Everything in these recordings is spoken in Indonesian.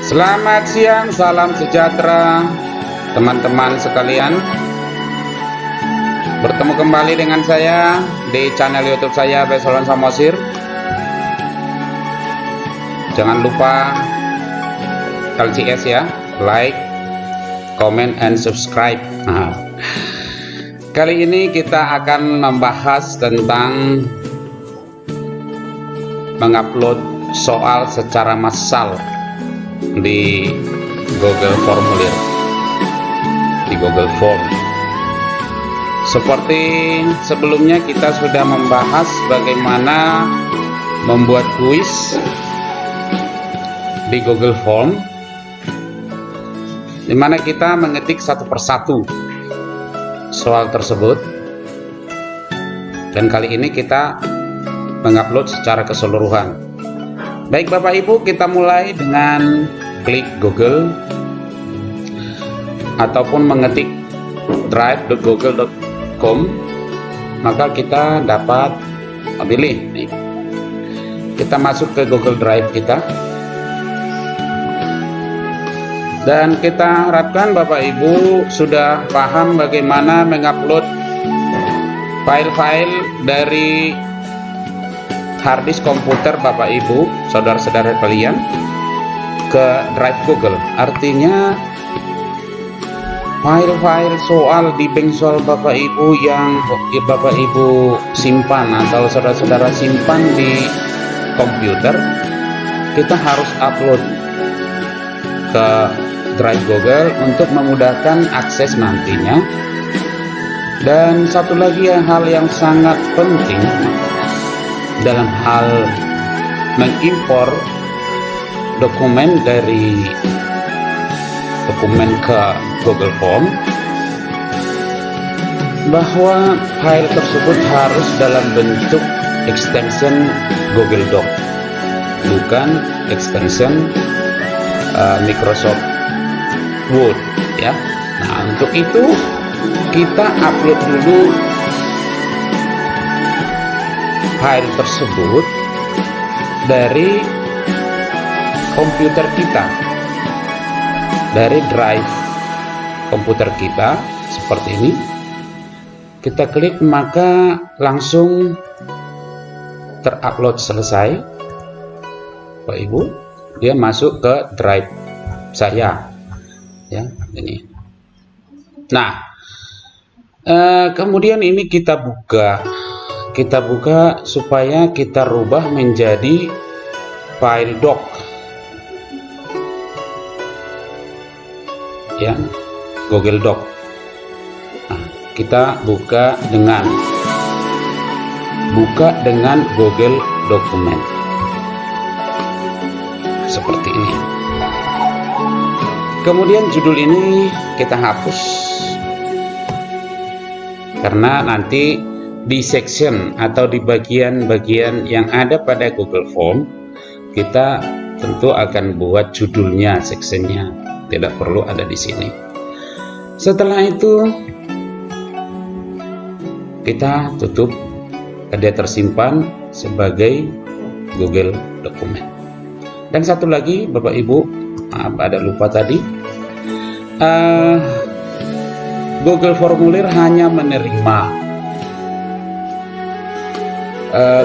Selamat siang, salam sejahtera teman-teman sekalian. Bertemu kembali dengan saya di channel YouTube saya Besolon Samosir. Jangan lupa LCS ya, like, comment, and subscribe. Kali ini kita akan membahas tentang mengupload soal secara massal di Google Formulir, di Google Form. Seperti sebelumnya kita sudah membahas bagaimana membuat kuis di Google Form, di mana kita mengetik satu persatu soal tersebut, dan kali ini kita mengupload secara keseluruhan. Baik Bapak Ibu, kita mulai dengan klik Google ataupun mengetik drive.google.com, maka kita dapat memilih nih. Kita masuk ke Google Drive kita, dan kita harapkan Bapak Ibu sudah paham bagaimana mengupload file-file dari harddisk komputer Bapak Ibu, saudara-saudara kalian, ke drive Google. Artinya file-file soal di bank soal Bapak Ibu yang Bapak Ibu simpan atau saudara-saudara simpan di komputer, kita harus upload ke drive Google untuk memudahkan akses nantinya. Dan satu lagi hal yang sangat penting dalam hal mengimpor dokumen dari dokumen ke Google Form, bahwa file tersebut harus dalam bentuk extension Google Doc, bukan extension Microsoft Word ya. Nah, untuk itu kita upload dulu file tersebut dari komputer kita, dari drive komputer kita seperti ini. Kita klik, maka langsung terupload selesai Bapak Ibu, dia masuk ke drive saya ya, ini. Nah, kemudian ini kita buka supaya kita rubah menjadi file doc ya, Google Doc. Nah, kita buka dengan Google Dokumen seperti ini. Kemudian judul ini kita hapus, karena nanti di section atau di bagian-bagian yang ada pada Google Form, kita tentu akan buat judulnya, sectionnya, tidak perlu ada di sini. Setelah itu kita tutup, dia tersimpan sebagai Google Dokumen. Dan satu lagi Bapak Ibu, maaf ada lupa tadi, Google Formulir hanya menerima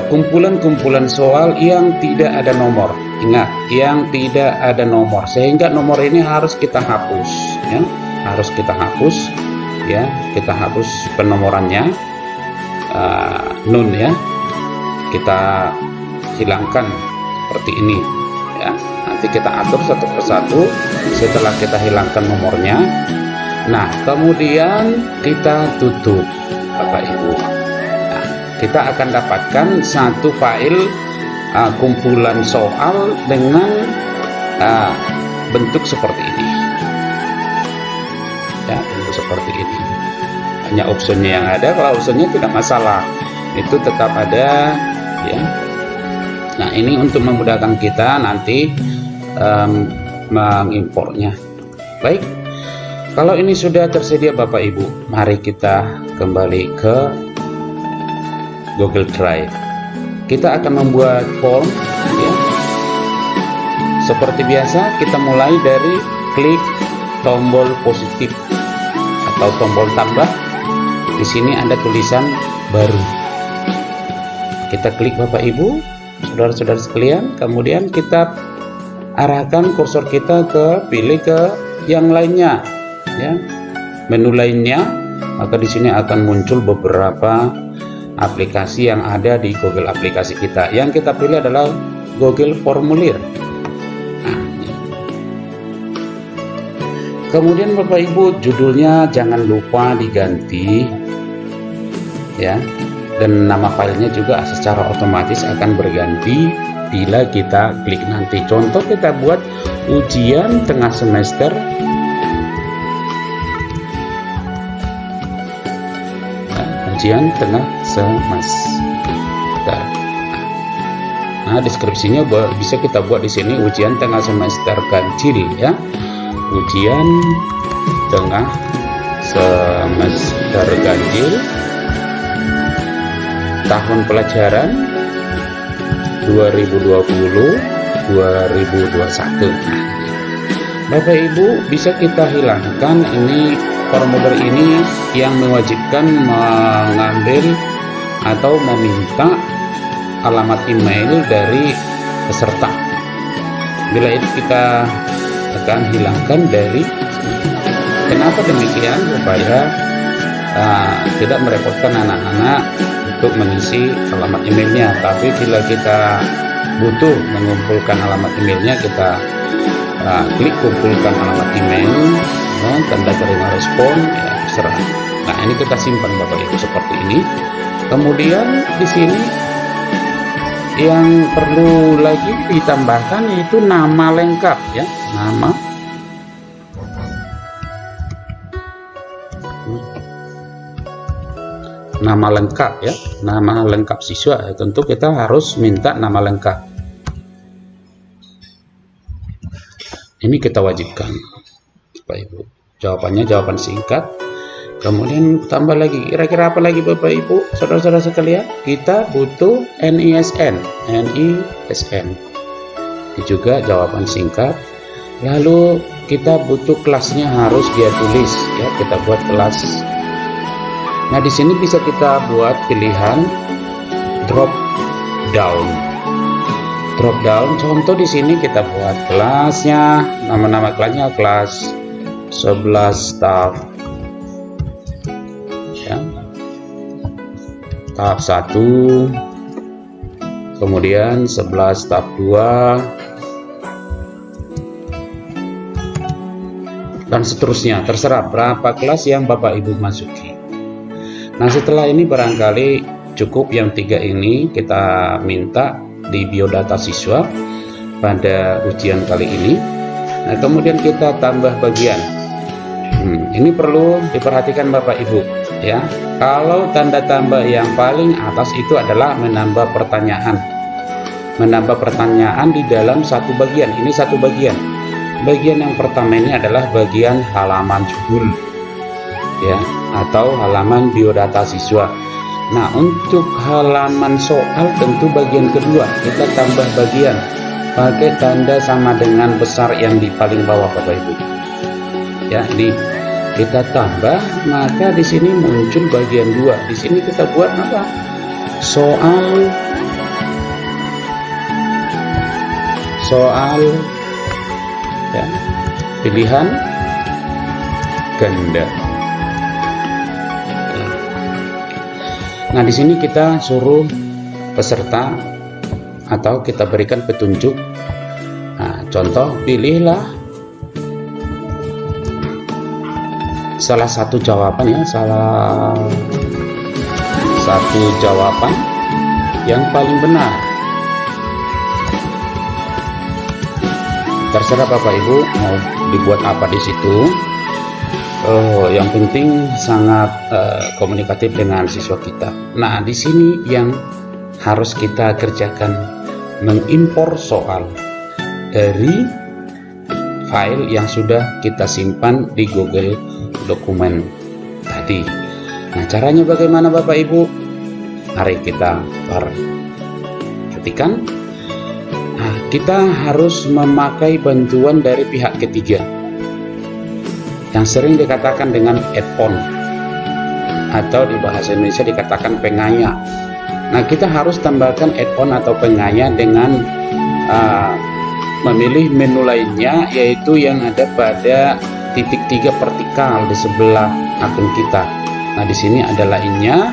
kumpulan-kumpulan soal yang tidak ada nomor. Ingat, yang tidak ada nomor, sehingga nomor ini harus kita hapus ya, harus kita hapus ya, kita hapus penomorannya, nun ya, kita hilangkan seperti ini ya. Nanti kita atur satu persatu setelah kita hilangkan nomornya. Nah, kemudian kita tutup Bapak Ibu. Nah, kita akan dapatkan satu file kumpulan soal dengan bentuk seperti ini ya, bentuk seperti ini. Hanya opsinya yang ada, kalau opsinya tidak masalah, itu tetap ada ya. Nah, ini untuk memudahkan kita nanti mengimportnya. Baik, kalau ini sudah tersedia Bapak Ibu, mari kita kembali ke Google Drive. Kita akan membuat form ya, Seperti biasa, kita mulai dari klik tombol positif atau tombol tambah. Di sini ada tulisan baru. Kita klik Bapak Ibu, saudara-saudara sekalian, kemudian kita arahkan kursor kita pilih ke yang lainnya, ya, menu lainnya. Maka di sini akan muncul beberapa aplikasi yang ada di Google aplikasi kita. Yang kita pilih adalah Google Formulir. Nah, kemudian Bapak Ibu, judulnya jangan lupa diganti, ya. Dan nama filenya juga secara otomatis akan berganti bila kita klik nanti. Contoh, kita buat ujian tengah semester ujian tengah semester. Nah, deskripsinya bisa kita buat di sini ujian tengah semester ganjil, ya. Ujian tengah semester ganjil tahun pelajaran 2020-2021. Bapak Ibu, bisa kita hilangkan ini formulir ini yang mewajibkan mengambil atau meminta alamat email dari peserta. Bila itu kita akan hilangkan dari sini. Kenapa demikian? Supaya tidak merepotkan anak-anak untuk mengisi alamat emailnya. Tapi bila kita butuh mengumpulkan alamat emailnya, kita klik kumpulkan alamat email, tanda terima respon, ya, terserah. Nah, ini kita simpan Bapak Ibu seperti ini. Kemudian di sini yang perlu lagi ditambahkan yaitu nama lengkap, ya, nama lengkap, ya, nama lengkap siswa. Tentu kita harus minta nama lengkap. Ini kita wajibkan Bapak Ibu. Jawabannya jawaban singkat. Kemudian tambah lagi, kira-kira apa lagi Bapak Ibu, saudara-saudara sekalian? Kita butuh NISN. Ini juga jawaban singkat. Lalu kita butuh kelasnya, harus dia tulis, ya. Kita buat kelas. Nah, di sini bisa kita buat pilihan drop down. Drop down, contoh di sini kita buat kelasnya, nama-nama kelasnya kelas 11 staff, ya, tahap 1, kemudian 11 tahap 2, dan seterusnya. Terserah berapa kelas yang Bapak Ibu masuki. Nah, setelah ini barangkali cukup yang 3 ini kita minta di biodata siswa pada ujian kali ini. Nah, kemudian kita tambah bagian. Ini perlu diperhatikan Bapak Ibu, ya. Kalau tanda tambah yang paling atas itu adalah menambah pertanyaan. Menambah pertanyaan di dalam satu bagian. Ini satu bagian. Bagian yang pertama ini adalah bagian halaman judul, ya, atau halaman biodata siswa. Nah, untuk halaman soal tentu bagian kedua kita tambah bagian pakai tanda sama dengan besar yang di paling bawah Bapak Ibu. Ya, ini kita tambah, maka di sini muncul bagian 2. Di sini kita buat apa? Soal ya, pilihan ganda. Nah, di sini kita suruh peserta atau kita berikan petunjuk. Nah, contoh, pilihlah salah satu jawaban, ya, salah satu jawaban yang paling benar. Terserah Bapak Ibu mau dibuat apa di situ. Yang penting sangat komunikatif dengan siswa kita. Nah, di sini yang harus kita kerjakan, mengimpor soal dari file yang sudah kita simpan di Google Dokumen tadi. Nah, caranya bagaimana Bapak Ibu? Mari kita perhatikan. Nah, kita harus memakai bantuan dari pihak ketiga yang sering dikatakan dengan add-on, atau di bahasa Indonesia dikatakan pengaya. Nah, kita harus tambahkan add-on atau pengaya dengan memilih menu lainnya, yaitu yang ada pada titik 3 vertikal di sebelah akun kita. Nah, di sini ada lainnya.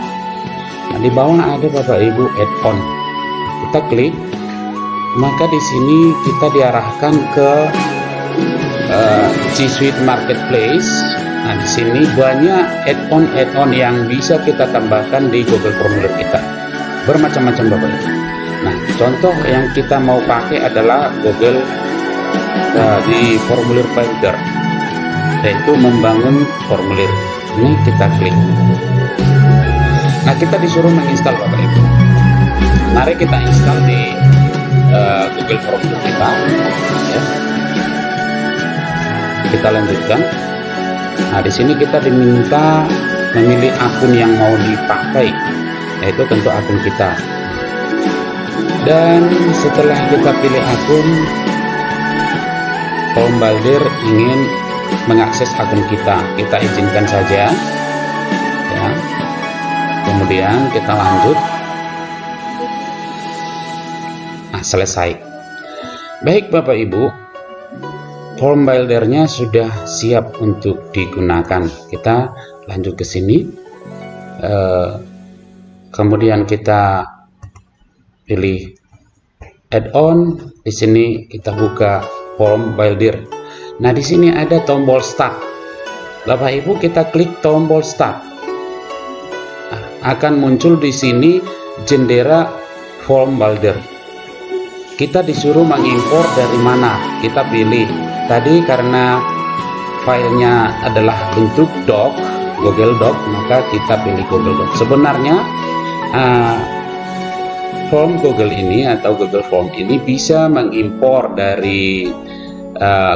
Nah, di bawah ada Bapak Ibu add-on. Kita klik, maka di sini kita diarahkan ke G Suite Marketplace. Nah, di sini banyak add-on yang bisa kita tambahkan di Google Formulir kita, bermacam-macam Bapak Ibu. Nah, contoh yang kita mau pakai adalah Google di Formulir Builder, yaitu membangun formulir. Ini kita klik. Nah, kita disuruh menginstal Bapak Ibu. Mari kita install di Google Formulir kita, ya. Kita lanjutkan. Nah, di sini kita diminta memilih akun yang mau dipakai, yaitu tentu akun kita. Dan setelah kita pilih akun, Form Builder ingin mengakses akun kita izinkan saja, ya. Kemudian kita lanjut. Nah, selesai. Baik Bapak Ibu, Form Builder-nya sudah siap untuk digunakan. Kita lanjut ke sini, kemudian kita pilih add-on. Di sini kita buka Form Builder. Nah, di sini ada tombol Start. Bapak Ibu, kita klik tombol Start. Nah, akan muncul di sini jendela Form Builder. Kita disuruh mengimpor dari mana? Kita pilih. Tadi karena filenya adalah bentuk doc, Google Doc, maka kita pilih Google Doc. Sebenarnya form Google ini atau Google Form ini bisa mengimpor dari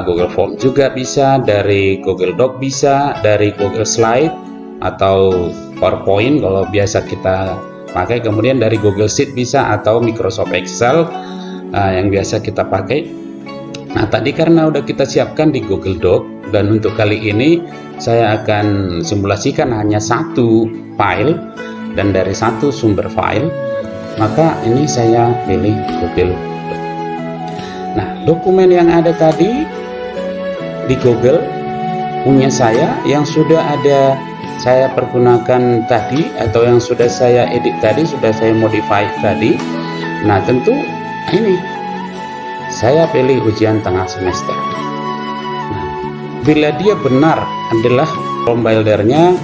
Google Form, juga bisa dari Google Doc, bisa dari Google Slide atau PowerPoint kalau biasa kita pakai, kemudian dari Google Sheet bisa, atau Microsoft Excel yang biasa kita pakai. Nah, tadi karena udah kita siapkan di Google Doc, dan untuk kali ini saya akan simulasikan hanya satu file dan dari satu sumber file, maka ini saya pilih Google Doc. Nah, dokumen yang ada tadi di Google punya saya, yang sudah ada saya pergunakan tadi, atau yang sudah saya edit tadi, sudah saya modify tadi. Nah, tentu ini saya pilih ujian tengah semester. Nah, bila dia benar adalah Form Builder-nya,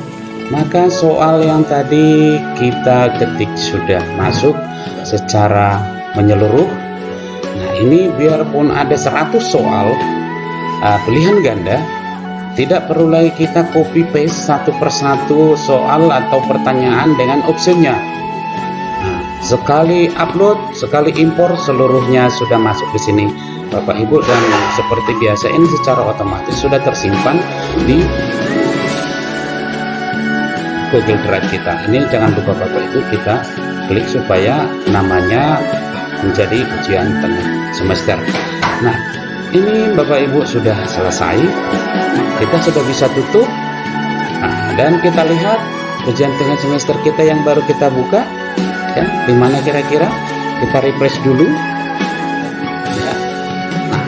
maka soal yang tadi kita ketik sudah masuk secara menyeluruh. Nah, ini biarpun ada 100 soal pilihan ganda, tidak perlu lagi kita copy paste satu persatu soal atau pertanyaan dengan optionnya. Sekali upload, sekali impor, seluruhnya sudah masuk di sini Bapak Ibu, dan seperti biasa ini secara otomatis sudah tersimpan di Google Drive kita. Ini jangan lupa Bapak Ibu, kita klik supaya namanya menjadi ujian tengah semester. Nah, ini Bapak Ibu sudah selesai, kita sudah bisa tutup. Nah, dan kita lihat ujian tengah semester kita yang baru kita buka. Ya, di mana kira-kira? Kita refresh dulu. Ya. Nah,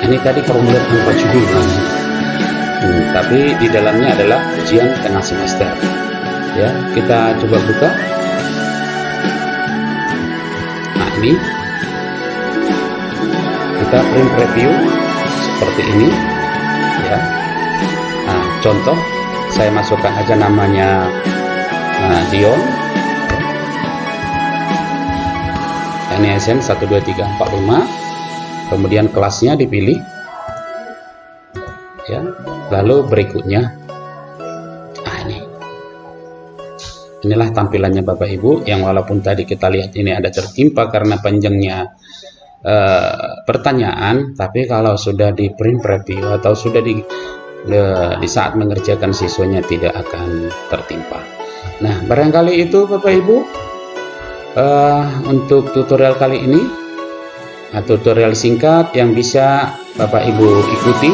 ini tadi formulir tanpa judul, tapi di dalamnya adalah ujian tengah semester. Ya, kita coba buka. Nah, ini kita print preview seperti ini. Ya. Nah, contoh saya masukkan aja namanya Dion. NSN 12345, kemudian kelasnya dipilih, ya. Lalu berikutnya, inilah tampilannya Bapak Ibu, yang walaupun tadi kita lihat ini ada tertimpa karena panjangnya pertanyaan, tapi kalau sudah di print preview atau sudah di saat mengerjakan siswanya tidak akan tertimpa. Nah, barangkali itu Bapak Ibu untuk tutorial kali ini. tutorial singkat yang bisa Bapak Ibu ikuti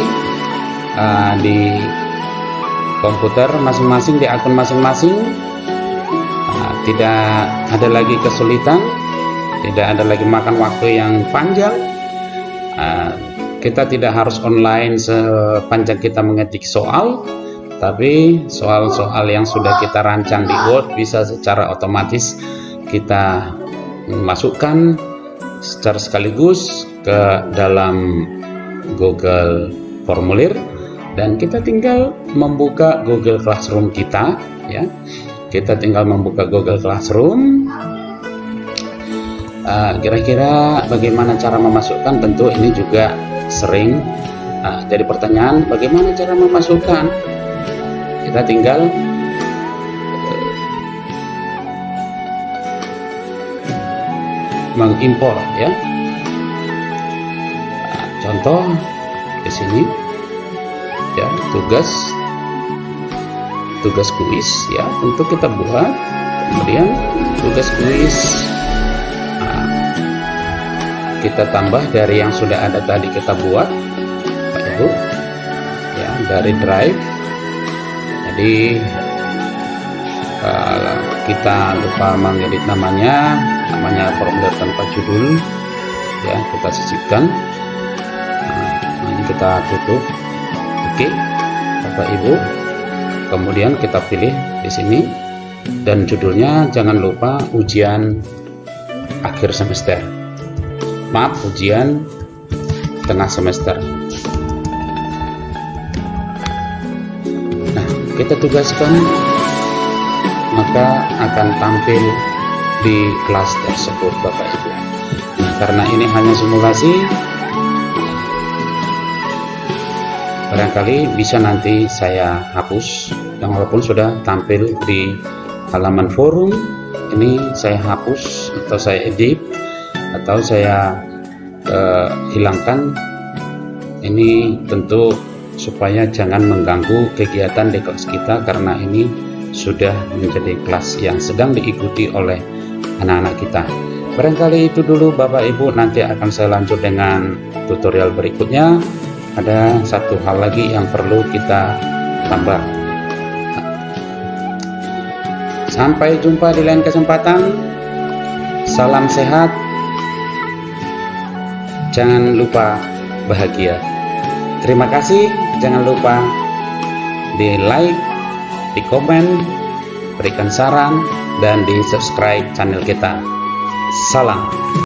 di komputer masing-masing, di akun masing-masing. Tidak ada lagi kesulitan, tidak ada lagi makan waktu yang panjang. Kita tidak harus online sepanjang kita mengetik soal, tapi soal-soal yang sudah kita rancang di Word bisa secara otomatis kita masukkan secara sekaligus ke dalam Google Formulir, dan kita tinggal membuka Google Classroom kita, ya. Kita tinggal membuka Google Classroom. Kira-kira bagaimana cara memasukkan? Tentu ini juga sering jadi pertanyaan, bagaimana cara memasukkan? Kita tinggal mengimpor, ya. Contoh di sini, ya, tugas kuis, ya, tentu kita buat. Kemudian tugas kuis kita tambah dari yang sudah ada tadi kita buat, Pak Ibu, ya, dari drive. Jadi kita lupa mengedit namanya formulir tanpa judul, ya, kita sisipkan. Ini kita tutup. Oke, Bapak Ibu. Kemudian kita pilih di sini, dan judulnya jangan lupa ujian akhir semester. Maaf, ujian tengah semester. Nah, kita tugaskan, maka akan tampil di kelas tersebut, Bapak Ibu. Nah, karena ini hanya simulasi, barangkali bisa nanti saya hapus, yang walaupun sudah tampil di halaman forum, ini saya hapus atau saya edit atau saya hilangkan. Ini tentu supaya jangan mengganggu kegiatan di kelas kita, karena ini sudah menjadi kelas yang sedang diikuti oleh anak-anak kita. Barangkali itu dulu Bapak Ibu, nanti akan saya lanjut dengan tutorial berikutnya. Ada satu hal lagi yang perlu kita tambah. Sampai jumpa di lain kesempatan. Salam sehat. Jangan lupa bahagia. Terima kasih. Jangan lupa di like, di komen, berikan saran, dan di subscribe channel kita. Salam.